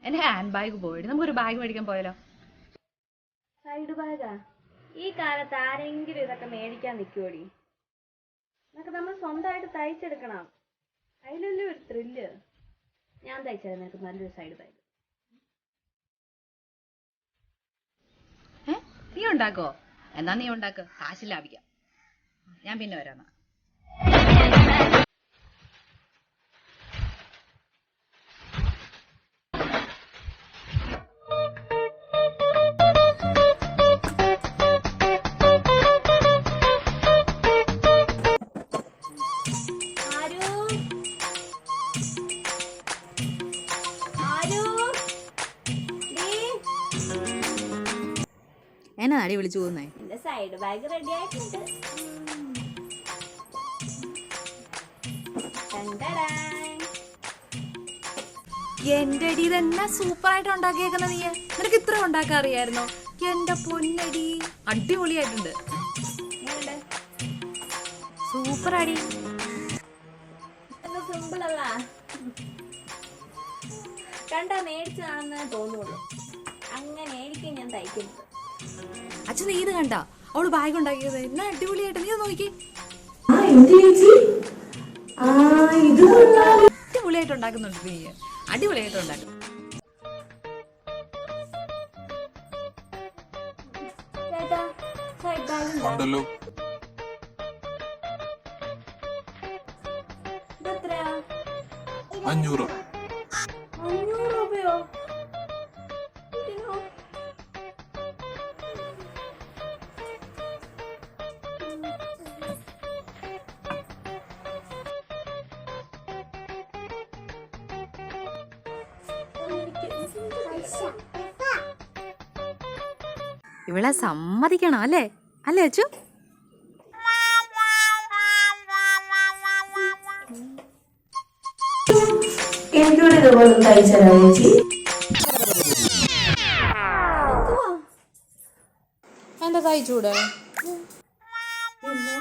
എന്റെ hand bag പോയിട്ട് നമുക്കൊരു ബാഗ് മേടിക്കാൻ പോയാലോ? സൈഡ് ബാഗാ? ഈ കാലത്ത് ആരെങ്കിലും ഇതൊക്കെ മേടിക്കാൻ നിൽക്കുവോടി? എന്നൊക്കെ നമ്മൾ സ്വന്തമായിട്ട് തയ്ച്ചെടുക്കണം. അതിലല്ലേ ഒരു ത്രില്ല്. ഞാൻ തയ്ച്ചത് നിനക്ക് നല്ലൊരു സൈഡ് ബാഗ്. നീ ഉണ്ടാക്കോ? എന്നാ നീ ഉണ്ടാക്ക്, കാശ് ലാഭിക്കാം. ഞാൻ പിന്നെ വരാം. എന്നാ അടി വിളിച്ചു പോകുന്നേ? എന്റെ സൈഡ് ബാഗ് റെഡി ആയിട്ടുണ്ട്. എന്റെ അടി ഇതെന്നാ സൂപ്പറായിട്ട് ഉണ്ടാക്കിയേക്കുന്ന നീ. നിനക്ക് ഇത്ര ഉണ്ടാക്കാൻ അറിയായിരുന്നോ? എന്റെ പൊന്നടി, അടിപൊളിയായിട്ടുണ്ട്. സൂപ്പർ അടി. സിമ്പിൾ അല്ല, കണ്ടാ മേടിച്ചതാണെന്ന് തോന്നുള്ളൂ. അങ്ങനെ ആയിരിക്കും ഞാൻ തയ്ക്കുന്നത്. അച്ഛൻ നീ ഇത് കണ്ടാ? അവള് ബാഗ് ഉണ്ടാക്കിയത് എന്നാ അടിപൊളിയായിട്ട്. നീ നോക്കി, അടിപൊളിയായിട്ട് ഉണ്ടാക്കുന്നുണ്ട് നീ. അടിപൊളിയായിട്ട് ഉണ്ടാക്കും. ചേട്ടാ, സൈഡ് ബാഗ് ഉണ്ടല്ലോ. ഇതെത്രയാ? 500. 500 രൂപയോ? ഇവളെ സമ്മതിക്കണം അല്ലേ? അല്ലേ അച്ചു? എനിക്കൂടെ ഇതുപോലെ തയ്ച്ചതാ ചേച്ചി. എന്താ തയ്ച്ചൂടെ? പിന്നെ